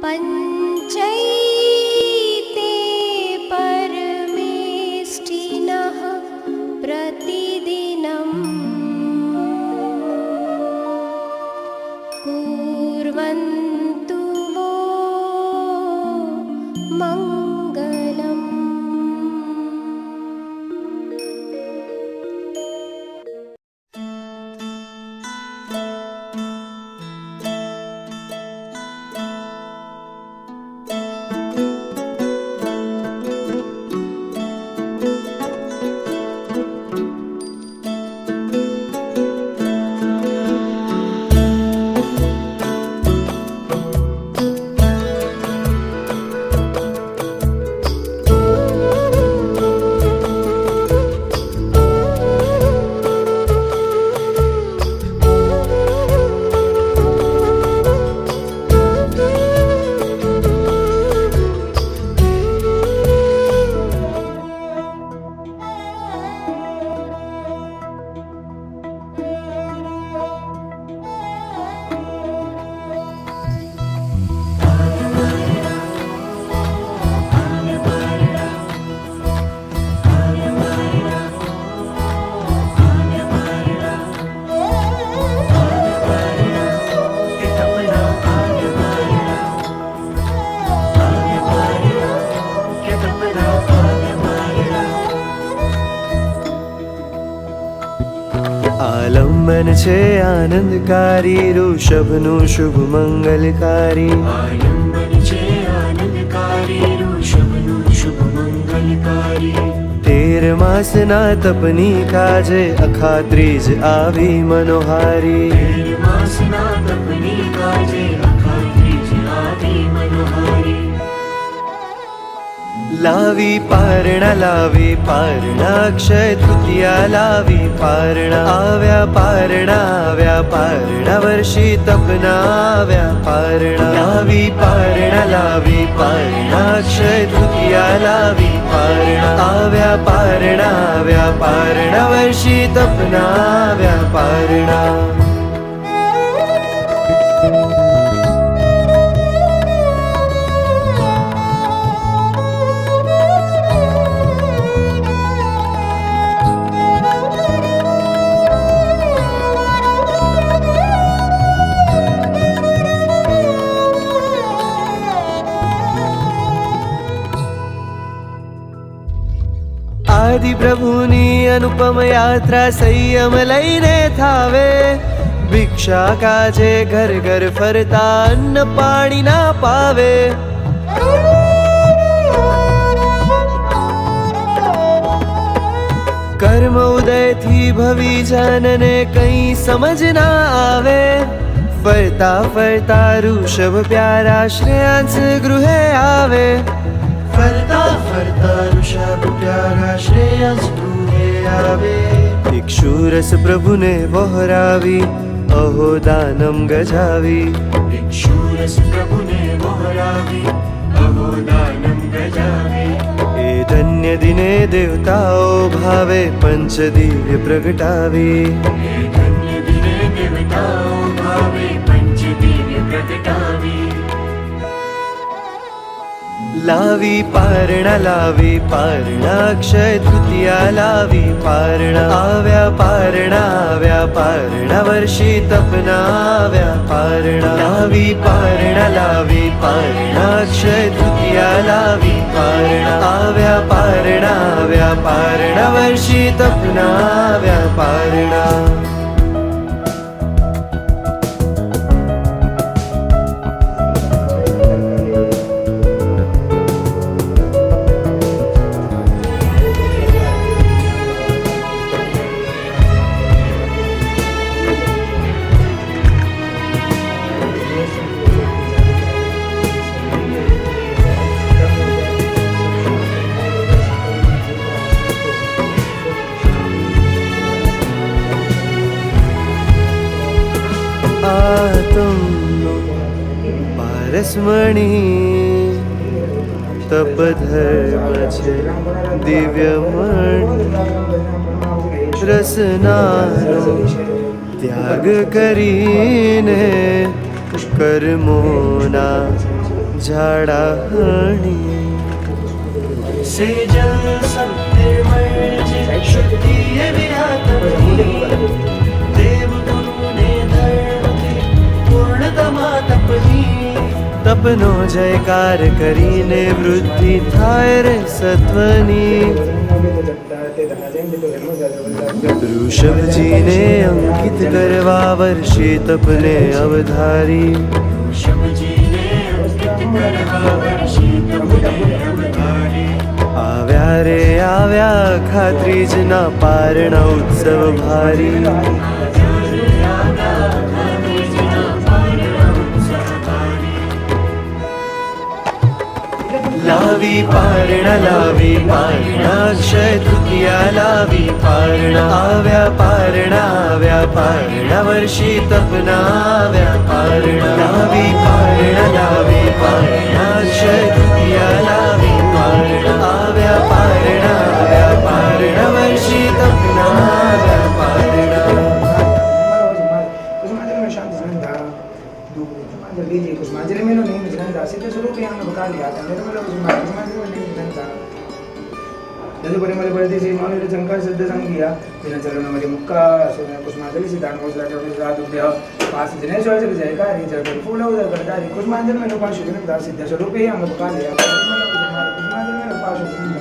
पञ्चैते परमेष्ठिनः प्रतिदिनं कुर्वन्तु वो मङ्गलम्। આલંબન છે આનંદકારી ઋષભનું શુભ મંગલકારી. આલંબન છે આનંદકારી ઋષભનું શુભ મંગલકારી. 13 માસના તપની કાજે અખાત્રીજ આવી મનોહારી. 13 માસના તપની કાજે અખાત્રીજ આવી મનોહારી. લાવી પારણા અક્ષય તૃતીયા લાવી પારણા. આવ્યા પારણા વર્ષી તપના આવ્યા પારણા. લાવી પારણા અક્ષય તૃતીયા લાવી પારણા. આવ્યા પારણા વર્ષી તપના આવ્યા પારણા. આદિ પ્રભુની અનુપમ યાત્રા સંયમ લઈને થાવે. ભિક્ષા કાજે ઘર ઘર ફરતા અન્ન પાણી ના પાવે. કર્મ ઉદયથી ભવી જનને કઈ સમજ ના આવે. ફરતા ઋષભ પ્યારા શ્રેયાંશ ગૃહે આવે. ફરતા ઋષભ પ્યારા શ્રેયસ ગૃહે આવે. ભિક્ષુરસ પ્રભુને વહોરાવી અહો દાનમ ગજાવી. ભિક્ષુરસ પ્રભુને વહોરાવી અહો દાનમ ગજાવી. એ ધન્ય દિને દેવતાઓ ભાવે પંચદિવ્ય પ્રગટાવી. એ ધન્ય દિને દેવતાઓ ભાવે પંચદિવ્ય પ્રગટાવી. લાવી પારણા અક્ષય તૃતીયા લાવી પારણા. આવ્યા પારણા વર્ષી તપના આવ્યા પારણા. લાવી પારણા અક્ષય તૃતીયા લાવી પારણા. આવ્યા પારણા વર્ષી તપના આવ્યા પારણા. આતમનો પારસમણી તપ ધર્મ છે દિવ્યમણી. રસનાનો ત્યાગ કરીને કર્મોના झाडाहणी सेजल सब निर्मल जिन शुद्धि ये विहातमनी देव गुरु ने धर्म की पूर्णतमा तपनी तपनो जयकार करीने वृद्धि थाय रे सत्वनी ऋषभ जी ने अंकित करवा वर्षे तपने अवधारी शबजी ने अंकित करवा वर्षी तपने अवधारी आव्या रे आव्या खात्रीजना पारणा उत्सव भारी लावी पारणा अक्षय तृतीया लावी पारणा आव्या पारणा वर्षी तपना आव्या पारणा लावी पारणा अक्षय तृतीया लावी पारणा आव्या पारणा वर्षी तपना आव्या पारणा कुसुमांजलि में नहीं मिलता सिद्ध स्वरूप यहाँ बता दिया था मेरे मतलब कुसुमांजलि में नहीं मिलता जैसे परिमल पढ़ते से मौन शंकर सिद्ध संगिया बिना चरण मेरे मुक्का कुसुमांजलि सिद्धांत मोसला के साथ उद्या पास दिनेश वाले से जयकार ही जगत फूल उधर करता है कुसुमांजलि में लोग शुभ नहीं सिद्ध स्वरूप यहाँ बता दिया कुसुमांजलि में लोग शुभ नहीं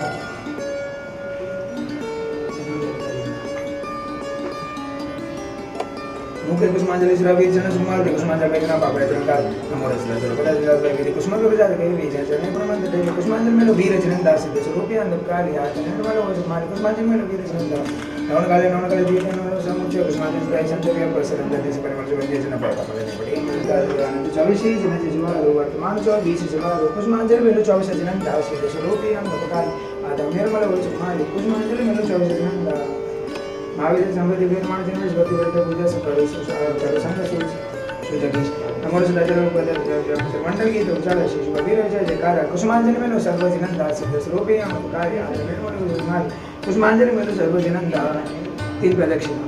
मुख्य कुसुमांजलि श्रावी जन सुमार कुसुमांजलि बेगना बाबरे जनका नमोरस लजर बड़ा जिला बेगरी कुसुमांजलि बेजा के वीर जन प्रमाण दे कुसुमांजलि में वीर जन दास दे स्वरूपी अंदर काली आ जन वाला वो मार कुसुमांजलि में वीर जन दास नवन काले दी नवन समुच्चय कुसुमांजलि प्राय संचय पर देश परिमल जो बंदे जन पड़ता पड़े बड़ी आनंद 24 जन जिवा वर्तमान 24 जन कुसुमांजलि में 24 जन दास दे स्वरूपी अंदर काली आ निर्मल वो मार कुसुमांजलि में 24 जन दास महावीर समृद्धि निर्माण जन्मेश भक्ति वर्ग पूजा से करो संग सुजगीश नमोर सुदाचर मंडल की तो उचाला शेष कबीर जय जयकार कुसुमांजलि में लो सर्वजनन दास सिद्ध स्वरूपे हम कार्य निर्मल कुसुमांजलि कुसुमांजलि में लो सर्वजनन दास तीन प्रदक्षिणा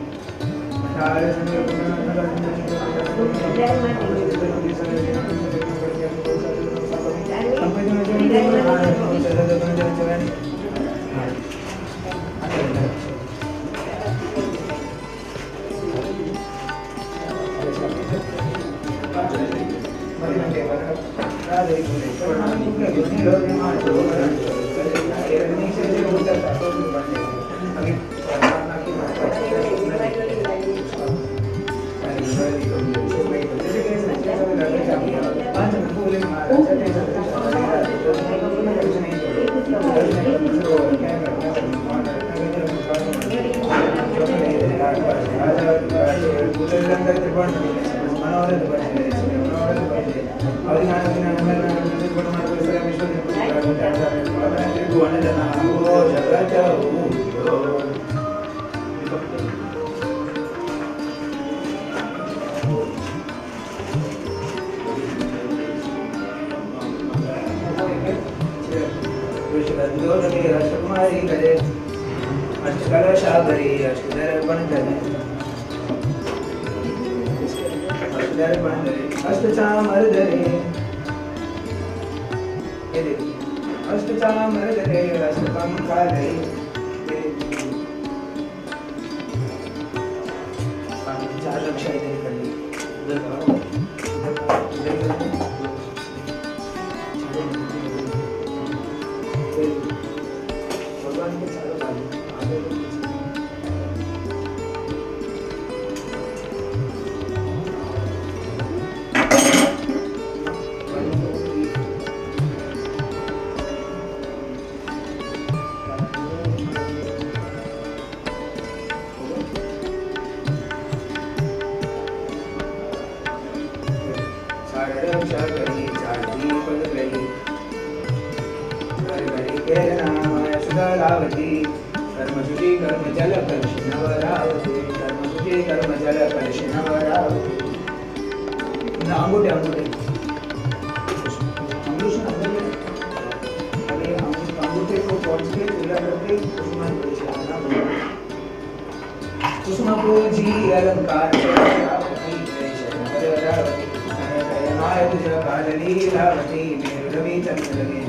तुझ काललीलावती मेरुरवी चंद्रगे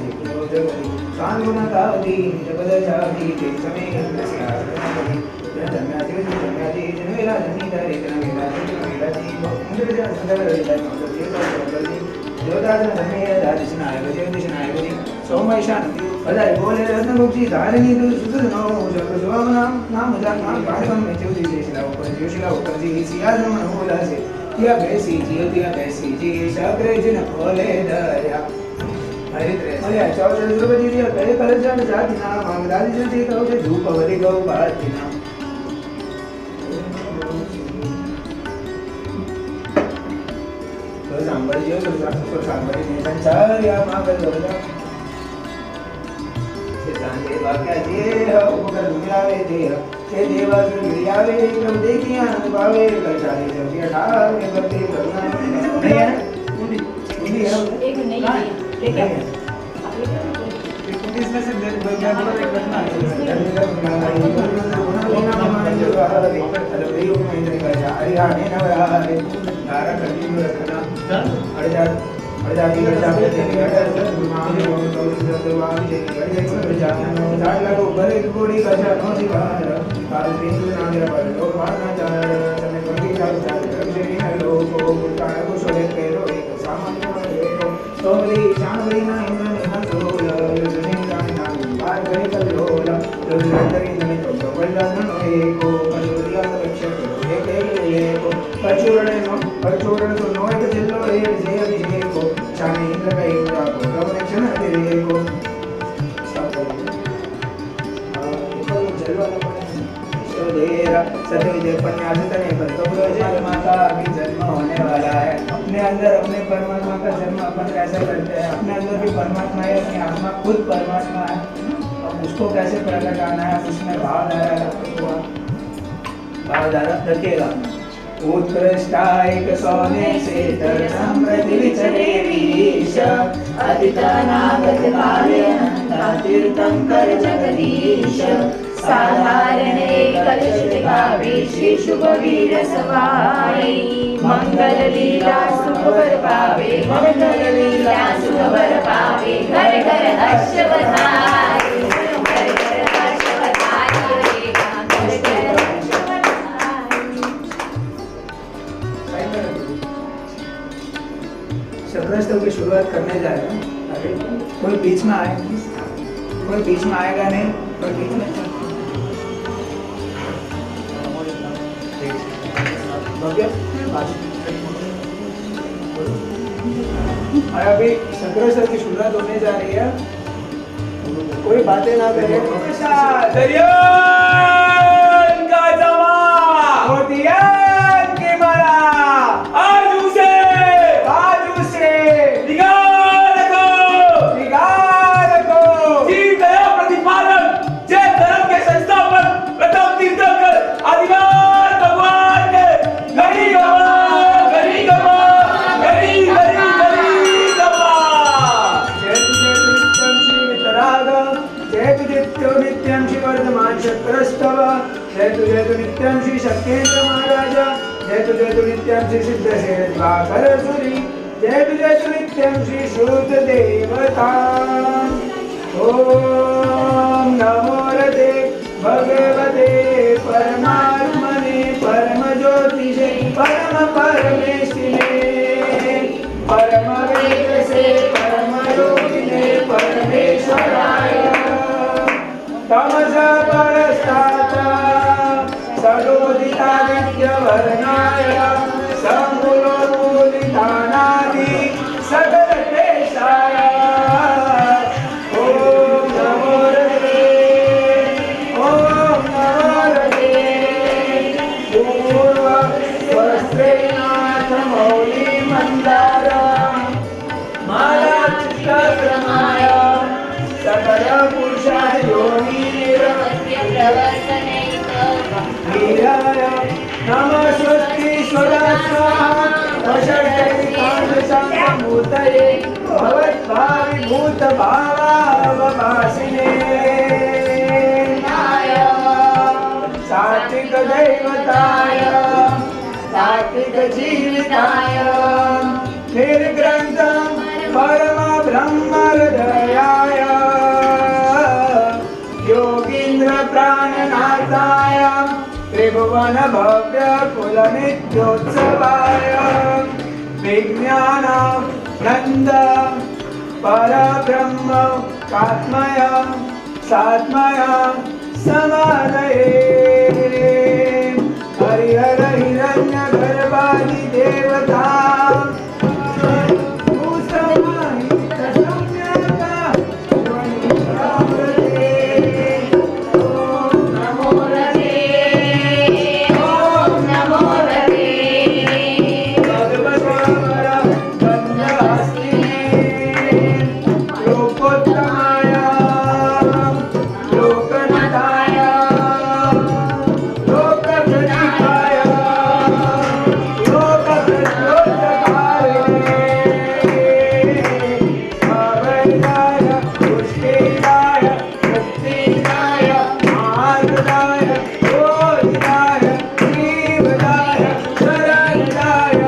जगती स्वानुगुणकावती निजपद जावती ते समे इंद्रस्यासनपती धन्याति धन्याति जनवेला जनितारे जनवेला जनवेलाजी इंद्रजा संदरवेला नमस्ते देवदासन धन्य दादिशनाय गजेंद्रशनाय गजे सोमैशानति बधाई बोले रत्नगुप्ती धारिणी तु सुदनो जग सुवाम नाम जान नाम कार्यक्रम में चौथी शेषला ऊपर जोशिला ऊपर जी सियाजन मन होला से किया बैसी जी शक्रे जिन खोले दया हरिद्रे मल्या चौचर द्रौपदी दिया करे कलजान जाति नाम मांगदादी जति कहो धूप वरि गौ भारती नाम तो सांबरियो तो सांबरी ने संचार या मागल दरजा देवा क्या देह उपकर दुनियावे देह हे देवा दुनियावे प्रभु देखिए आनंद पावे कलचारी जब ये ठार में करते करुणा नहीं है कुंडी है एक नहीं है ठीक है इसमें से मैं एक घटना परचूरण तो नोए के जिल्लो ए जय विजय को चाहे इंद्र का इंद्र को रवक्षण तेरे को सत्य विजय पन्यास तने पर तो जन्म का भी जन्म होने वाला है अपने अंदर अपने परमात्मा का जन्म अपन कैसे करते हैं अपने अंदर भी परमात्मा है अपनी आत्मा खुद परमात्मा है अब उसको कैसे प्रकटाना है उसमें भावधारा रखेगा उत्कृष्टायक सोने से समृद्धि विचरे वीश अतितनागत काले अनंता तीर्थंकर जगदीश साधारण कलश गावे श्री शुभ वीर सवाई मंगल लीला सुख बर पावे मंगल लीला सुख बर पावे घर घर हर्ष बधाई घर घर हर्ष बधाई घर घर हर्ष शक्रस्तव की शुरुआत करने जा रहे हैं कोई बीच में आए कोई बीच में आएगा नहीं कोई बीच में और अभी शक्रस्तव की शुरुआत होने जा रही है कोई बातें ना करे जय तु नित्यं श्री शक्तेन्द्र महाराज जय तु नित्यं श्री सिद्धसेन दिवाकर सूरी जय तु नित्यं श्री श्रुत देवता ओम नमो रते भगवते परमात्मने परम ज्योतिषे परम परमेश्वरे परम वेद से परम योगिने परमेश्वराय तमस परस्तात् सरोदितादित्यवर्णाय संगुणोदितानादि सकलकेशाय ओम नमो रते पूर्व स्वस्त्रेनाथ मौली मंदार माला चित्तक्रमाय सकल पुरुषाय योनिरवत्यप्रवर्तने वीराय नमः स्वस्तीश्वराय स्वाहा वषट्कान्तसंमूर्तये भवद्भाविभूतभावावभासिने सात्विकदैवताय सात्विकजीविताय निर्ग्रन्थ ब्रह्महृदयाय योगीन्द्र प्राणनाथाय त्रिभुवन भव्य कुलनित्योत्सवाय विज्ञानानन्द परब्रह्म कात्मय सात्मय समादये हरिहर हिरण्य गर्भादि देवता नमो रते ओम नमो रते लोकोत्तमाय लोकनाथाय लोकप्रतिभाय लोकप्रचोदकारिणे अवैधाय पुष्टिदाय मुक्तिदाय मार्गदाय बोधिदाय जीवदाय शरणदाय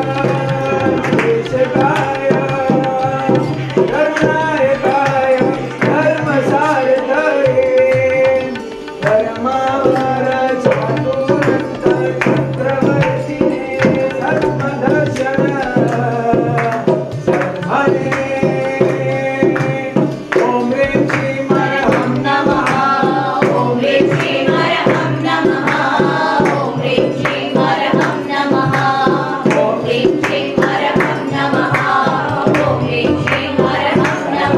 देशकाय करुणायकाय धर्मसारथये धर्मावर चातुरंत चक्रवर्तिने धर्मदर्शन सर्वने ओम ह्रीं श्रीं हरहं नमः ओम ह्रीं श्रीं हरहं नमः ओम ह्रीं श्रीं हरहं नमः ओम ह्रीं श्रीं हरहं नमः ओम ह्रीं श्रीं हरहं नमः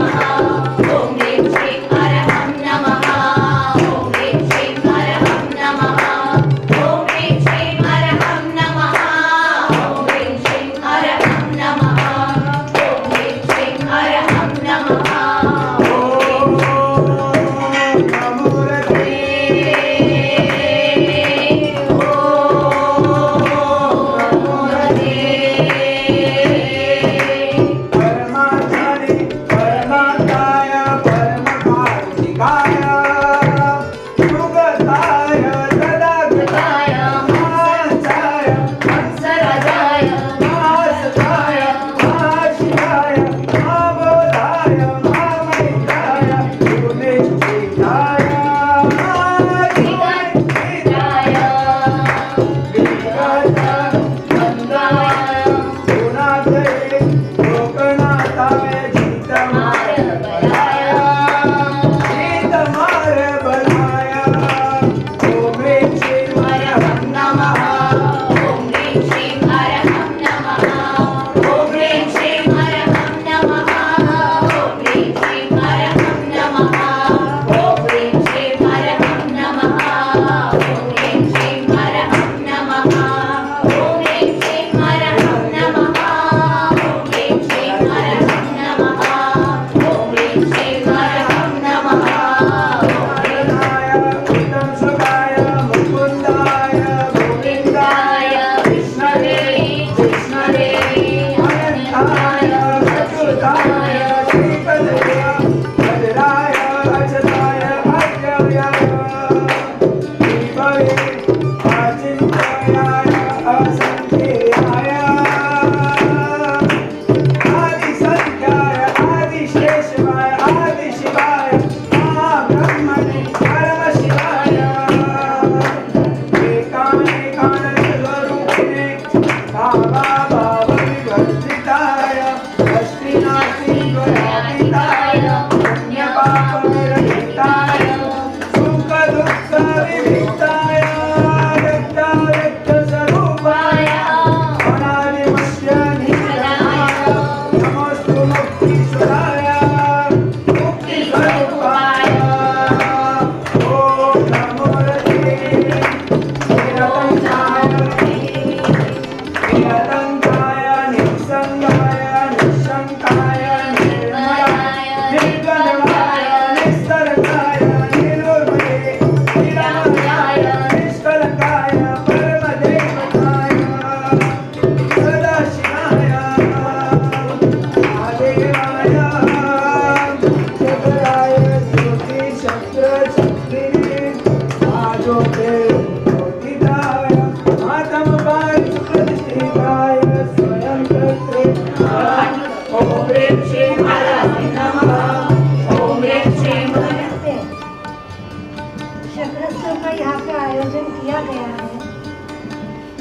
लिखा गया है।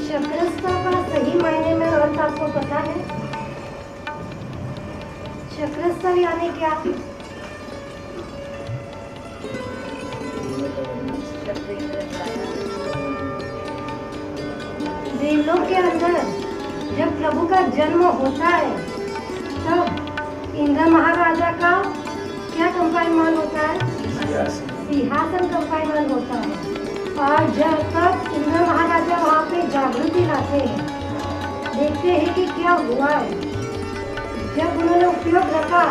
शक्रस्ता का सही मायने में अर्थ आपको पता है? शक्रस्ता यानी क्या? देवलोक के अंदर जब प्रभु का जन्म होता है तब इंद्र महाराजा का क्या कंपाइनमेंट होता है? सिंहासन कंपाइनमेंट होता है। और जब तक इंद्र महाराजा वहाँ पे जागृति लाते हैं, देखते हैं कि क्या हुआ है। जब उन्होंने उपयोग रखा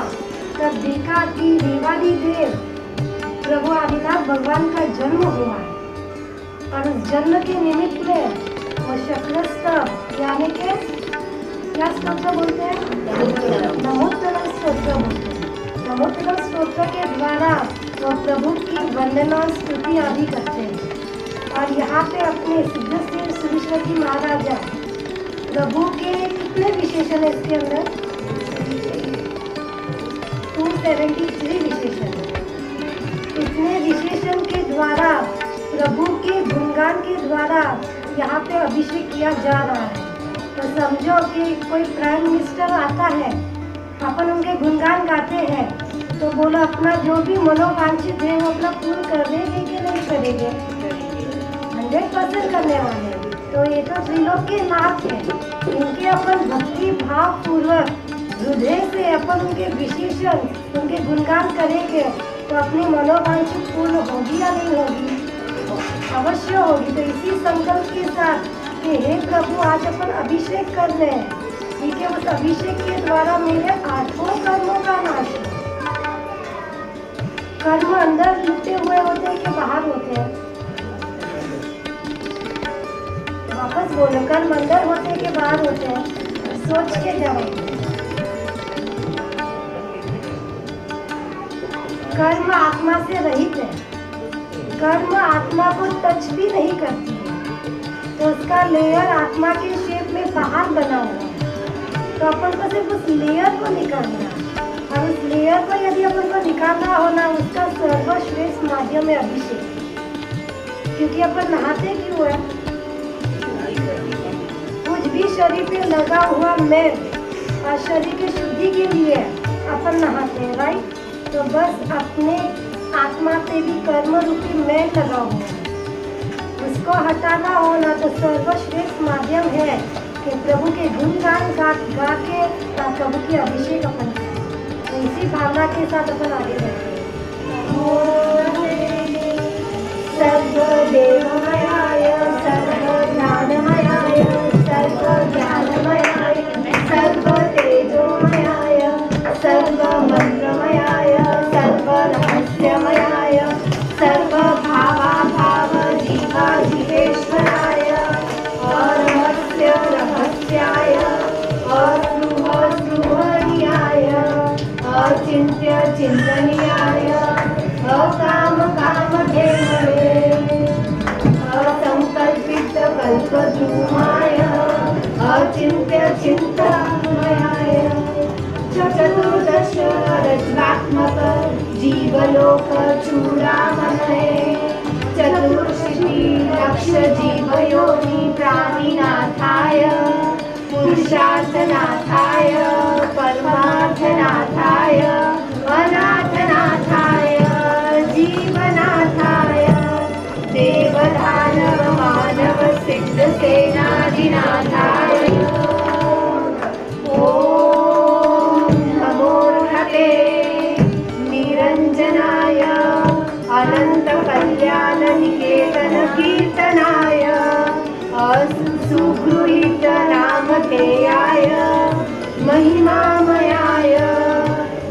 तब देखा कि देवादि देव प्रभु आदिनाथ भगवान का जन्म हुआ है। और उस जन्म के निमित्त में वो शक्रस्तव यानी के क्या स्तोत्र बोलते हैं? नमोत्तरम स्तोत्र बोलते हैं। नमोत्तरम स्तोत्र के द्वारा वो प्रभु की वंदना स्तुति आदि करते हैं। और यहाँ पे अपने सिद्धेश्वर सुरेश्वरी महाराजा प्रभु के कितने विशेषण है इसके अंदर? 273 विशेषण। इतने विशेषण के द्वारा प्रभु के गुणगान के द्वारा यहाँ पे अभिषेक किया जा रहा है। तो समझो कि कोई प्राइम मिनिस्टर आता है, अपन उनके गुणगान गाते हैं, तो बोलो अपना जो भी मनोवांछित है वो अपना पूर्ण कर देंगे कि नहीं करेंगे? 100% करने वाले हैं। तो ये तो त्रिलोक के नाथ है, इनके अपन भक्ति भाव पूर्वक हृदय से अपन उनके विशेषण उनके गुणगान करेंगे तो अपनी मनोवांछित पूर्ण होगी या नहीं होगी? अवश्य होगी। तो इसी संकल्प के साथ कि हे प्रभु आज अपन अभिषेक कर रहे हैं, ठीक है, उस अभिषेक के द्वारा मेरे 8 कर्मों का नाश हो। कर्म अंदर लुटे हुए होते हैं कि बाहर होते हैं? वापस बोलो, कर्म अंदर होते हैं कि बाहर होते हैं? सोच के जाओ। कर्म आत्मा से रहित है, कर्म आत्मा को टच भी नहीं करती है। तो उसका लेयर आत्मा के शेप में बाहर बना हुआ है। तो अपन को सिर्फ उस लेयर को निकालना, और उस लेयर को यदि अपन को निकालना हो ना, उसका सर्वश्रेष्ठ माध्यम है अभिषेक। क्योंकि अपन नहाते क्यों है? कुछ भी शरीर पे लगा हुआ मैल और शरीर की शुद्धि के लिए अपन नहाते हैं, राइट? तो बस अपने आत्मा पे भी कर्म रूपी मैल लगा हुआ है, उसको हटाना होना तो सर्वश्रेष्ठ माध्यम है कि प्रभु के गुणगान गा के प्रभु की अभिषेक अपन करें। तो इसी भावना के साथ अपन आगे बढ़ते हैं। सर्वदेवमयाय सर्वज्ञानमयाय सर्वज्ञानमयाय सर्वतेजोमयाय सर्वमन्त्रमयाय सर्वरहस्यमयाय सर्वभावाभाव जीवाजीवेश्वराय अरहस्य रहस्याय अस्पृहस्पृहनीयाय अचिन्त्य चिन्तनीयाय अकाम कामधेनवे असंकल्पित कल्पद्रुमाय अचिन्त्य चिन्तमयाय चतुर्दश रचनात्मक जीवलोक चूड़ामणये चतुर्षष्टि लक्ष जीवयोनि प्राणिनाथाय पुरुषार्थनाथाय परमार्थनाथाय अनाथनाथाय जीवनाथाय देवदानव मानव सिद्ध सेनाधिनाथाय निरंजनाय अनंत कल्याण निकेतन कीर्तनाय सुगृहीत नामधेयाय महिमामयाय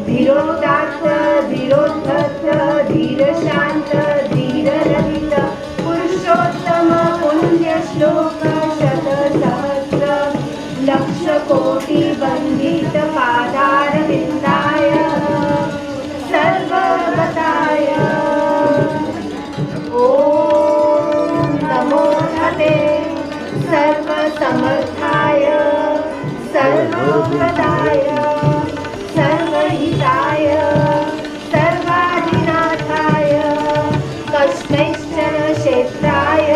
धीरोदात्त धीरोद्धत धीरशांत धीररहित पुरुषोत्तम पुण्य श्लोक शत सहस्र लक्ष कोटि बंधित पादारविंदाय सर्वगताय ओम नमो नमस्ते सर्वसमर्थाय सर्वप्रदाय सर्वहिताय सर्वाधिनाथाय कस्मैश्चन क्षेत्राय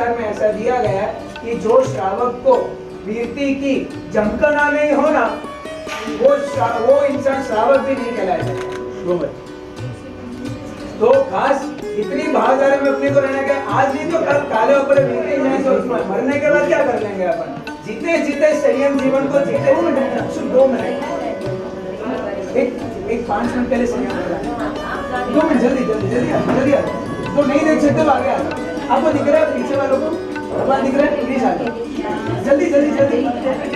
शास्त्रानुसार में ऐसा दिया गया है कि जो श्रावक को वीरती की जमकना नहीं होना, वो इंसान श्रावक भी नहीं कहलाएगा। तो खास इतनी भागदौड़ में अपने को रहना है, आज नहीं तो कल काले ऊपर वीरती नहीं, तो उसमें मरने के बाद क्या कर लेंगे अपन? जीते जीते संयम जीवन को जीते 2 मिनट एक 5 मिनट पहले संयम करना, 2 मिनट जल्दी आ। तो नहीं देख सकते तो आगे आ जाओ। आपको दिख रहा है पीछे वालों को भगवान दिख रहा है, प्लीज आ जाओ जल्दी।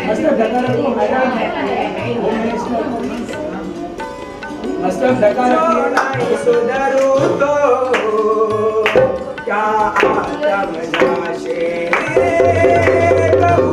मस्तक ढका रखो, मस्तक ढका रखिए। सुधरू तो क्या आत्म नाशे प्रभु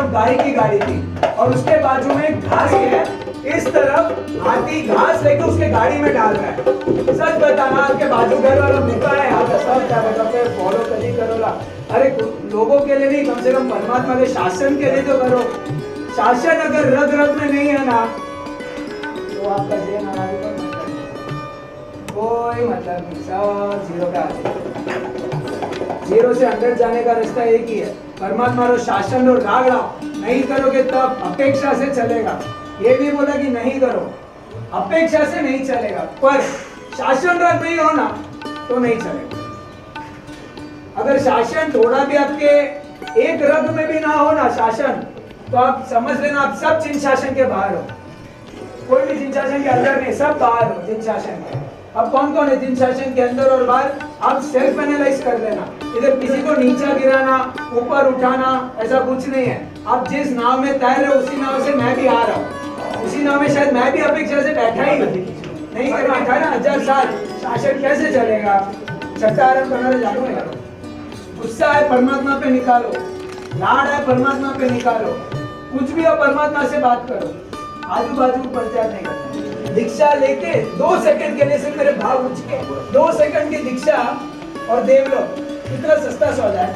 गाय की गाड़ी थी और उसके बाजू में घास है, इस तरफ हाथी घास लेके उसके गाड़ी में डाल रहा है। सच बताना, आपके बाजू घर वाला नेता है, आप सब क्या बताते हैं, फॉलो कभी करोला। अरे लोगों के लिए नहीं, कम से कम परमात्मा के शासन के लिए तो करो। शासन अगर रग रग में नहीं है ना, तो आपका जीवन कोई मतलब नहीं, सब जीरो का जीरो से अंदर जाने का रास्ता एक ही है, परमात्मा रो शासन और राग लाओ। नहीं करोगे तब अपेक्षा से चलेगा। ये भी बोला कि नहीं करो, अपेक्षा से नहीं चलेगा, पर शासन राग नहीं हो ना तो नहीं चलेगा। अगर शासन थोड़ा भी आपके एक रग में भी ना हो ना शासन, तो आप समझ लेना आप सब जिन शासन के बाहर हो। कोई भी जिन शासन के अंदर नहीं, सब बाहर हो जिन शासन के। अब कौन कौन है जिन शासन के अंदर और बाहर, आप सेल्फ एनालाइज कर लेना। इधर किसी को नीचा गिराना, ऊपर उठाना, ऐसा कुछ नहीं है। आप जिस नाव में तैर रहे हो उसी नाव से मैं भी आ रहा हूँ, उसी नाव में शायद मैं भी अपेक्षा से बैठा ही नहीं कर बैठा ना। 1000 साल शासन कैसे चलेगा? छठा आरंभ करना जानू है। गुस्सा है परमात्मा पे निकालो, लाड है परमात्मा पे निकालो, कुछ भी हो परमात्मा से बात करो, आजू बाजू प्रचार नहीं करना। दीक्षा लेके 2 सेकंड के लिए से मेरे भाव उठ के 2 सेकंड की दीक्षा और देव लो, कितना सस्ता सौदा है।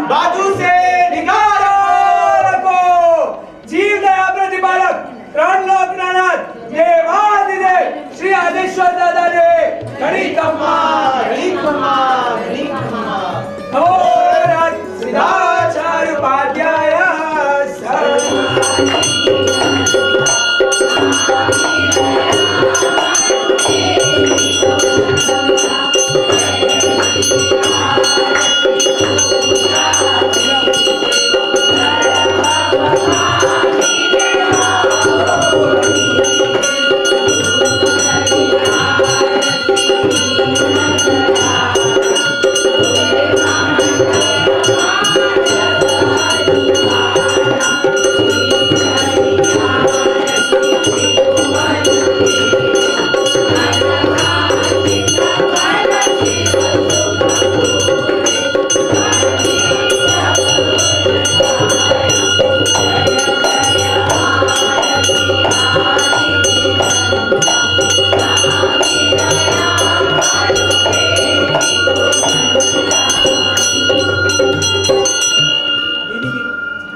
बाजू से निकालो रखो, जीव दया प्रतिपालक प्राण लोकनाथ देवादिदेव श्री आदेश्वर दादा ने घड़ी कम्मा और सिद्धाचार्य उपाध्याय Thank you.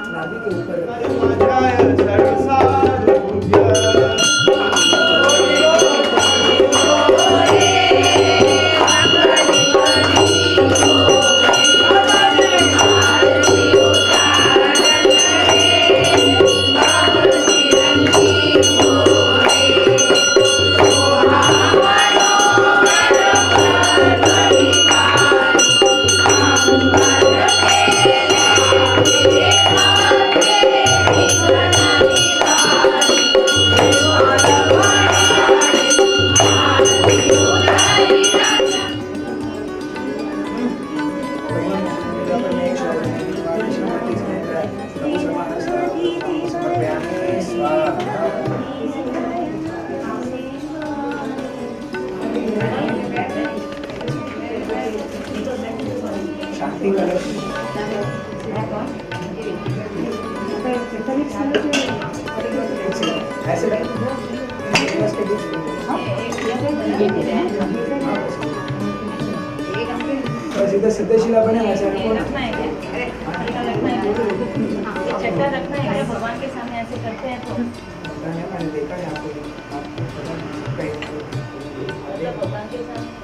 नाभि के ऊपर शांति कलश ऐसे सीधे सिद्धशिला बने वैसे रखना है चट्टा रखना है भगवान के सामने ऐसे करते हैं तो मैंने देखा है यहाँ पे भगवान के सामने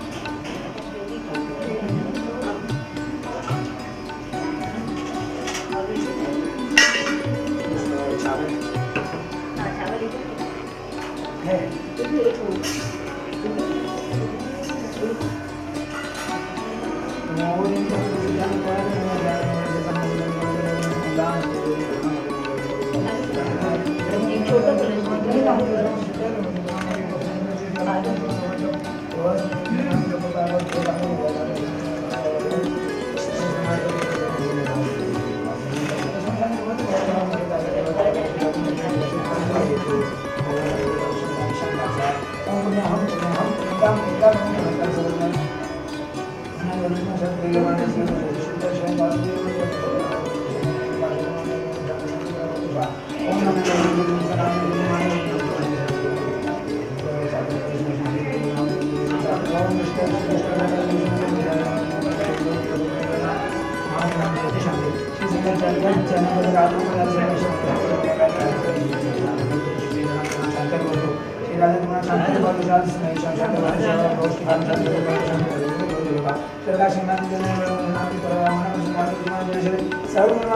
सर्व